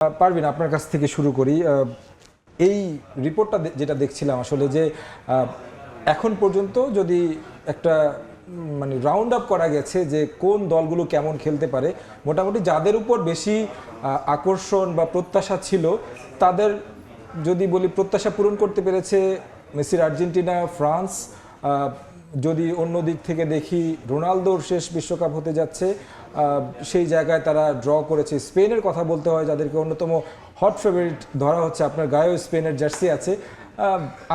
পারভিন, আপনার কাছ থেকে শুরু করি। এই রিপোর্টটা যেটা দেখছিলাম আসলে যে এখন পর্যন্ত যদি একটা মানে রাউন্ড আপ করা গেছে যে কোন দলগুলো কেমন খেলতে পারে, মোটামুটি যাদের উপর বেশি আকর্ষণ বা প্রত্যাশা ছিল তাদের যদি বলি প্রত্যাশা পূরণ করতে পেরেছে মেসির আর্জেন্টিনা, ফ্রান্স। যদি অন্য দিক থেকে দেখি রোনালদোর শেষ বিশ্বকাপ হতে যাচ্ছে, সেই জায়গায় তারা ড্র করেছে। স্পেনের কথা বলতে হয়, যাদেরকে অন্যতম হট ফেভারিট ধরা হচ্ছে, আপনার গায়েও স্পেনের জার্সি আছে।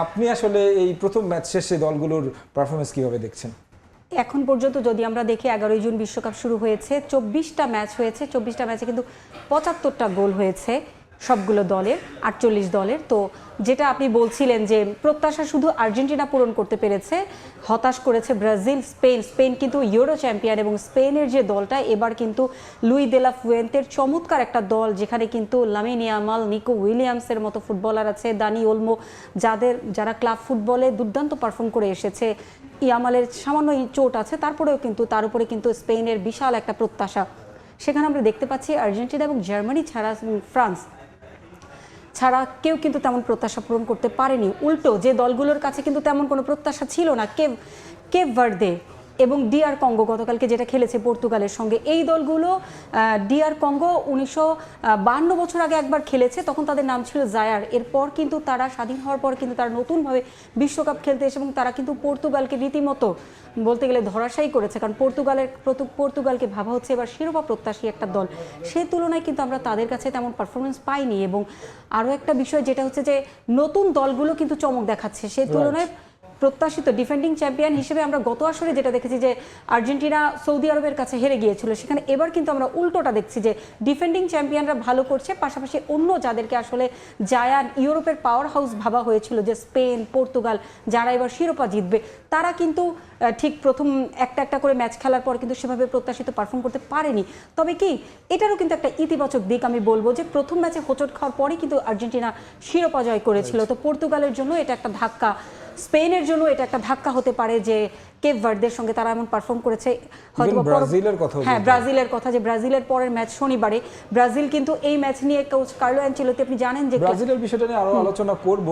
আপনি আসলে এই প্রথম ম্যাচ শেষে দলগুলোর পারফরমেন্স কীভাবে দেখছেন? এখন পর্যন্ত যদি আমরা দেখি 11 জুন বিশ্বকাপ শুরু হয়েছে, 24টা ম্যাচ হয়েছে, 24টা ম্যাচে কিন্তু 75টা গোল হয়েছে সবগুলো দলের, 48 দলের। তো যেটা আপনি বলছিলেন যে প্রত্যাশা শুধু আর্জেন্টিনা পূরণ করতে পেরেছে, হতাশ করেছে ব্রাজিল, স্পেন কিন্তু ইউরো চ্যাম্পিয়ন। এবং স্পেনের যে দলটা এবার কিন্তু লুই দে লা ফুয়েন্তের চমৎকার একটা দল, যেখানে কিন্তু লামিন ইয়ামাল, নিকো উইলিয়ামসের মতো ফুটবলার আছে, দানি ওলমো, যারা ক্লাব ফুটবলে দুর্দান্ত পারফর্ম করে এসেছে। ইয়ামালের সামান্য চোট আছে, তারপরেও কিন্তু তার উপরে কিন্তু স্পেনের বিশাল একটা প্রত্যাশা। সেখানে আমরা দেখতে পাচ্ছি আর্জেন্টিনা এবং জার্মানি ছাড়া, ফ্রান্স ছাড়া কেউ কিন্তু তেমন প্রত্যাশা পূরণ করতে পারেনি। উল্টো যে দলগুলোর কাছে কিন্তু তেমন কোনো প্রত্যাশা ছিল না, কেপ ভার্দে এবং ডিআর কঙ্গো গতকালকে যেটা খেলেছে পর্তুগালের সঙ্গে, এই দলগুলো, ডিআর কঙ্গো 1952 বছর আগে একবার খেলেছে, তখন তাদের নাম ছিল জায়ার। এরপর কিন্তু তারা স্বাধীন হওয়ার পর কিন্তু তারা নতুনভাবে বিশ্বকাপ খেলতে এসে এবং তারা কিন্তু পর্তুগালকে রীতিমতো বলতে গেলে ধরাশায়ী করেছে, কারণ পর্তুগালকে ভাবা হচ্ছে এবার শিরোপা প্রত্যাশী একটা দল। সে তুলনায় কিন্তু আমরা তাদের কাছে তেমন পারফরমেন্স পাইনি। এবং আরও একটা বিষয় যেটা হচ্ছে যে নতুন দলগুলো কিন্তু চমক দেখাচ্ছে, সে তুলনায় প্রত্যাশিত ডিফেন্ডিং চ্যাম্পিয়ন হিসেবে আমরা গত আসরে যেটা দেখেছি যে আর্জেন্টিনা সৌদি আরবের কাছে হেরে গিয়েছিল, সেখানে এবার কিন্তু আমরা উল্টোটা দেখছি যে ডিফেন্ডিং চ্যাম্পিয়নরা ভালো করছে, পাশাপাশি অন্য যাদেরকে আসলে জায়ান্ট ইউরোপের পাওয়ার হাউস ভাবা হয়েছিল যে স্পেন, পর্তুগাল, যারা এবার শিরোপা জিতবে, তারা কিন্তু ঠিক প্রথম একটা করে ম্যাচ খেলার পর কিন্তু সেভাবে প্রত্যাশিত পারফর্ম করতে পারেনি। তবে কি এটারও কিন্তু একটা ইতিবাচক দিক আমি বলবো যে প্রথম ম্যাচে হোঁচট খাওয়ার পরই কিন্তু আর্জেন্টিনা শিরোপা জয় করেছিল। তো পর্তুগালের জন্য এটা একটা ধাক্কা, স্পেনের জন্য এটা একটা ধাক্কা হতে পারে যে কেপ ভার্দের সঙ্গে তারা এমন পারফর্ম করেছে। হয়তো ব্রাজিলের কথা যে ব্রাজিলের পরের ম্যাচ শনিবারে, ব্রাজিল কিন্তু এই ম্যাচ নিয়ে কোচ কার্লো অ্যানচেলোত্তি, আপনি জানেন যে ব্রাজিলের বিষয়টা নিয়ে আরো আলোচনা করব।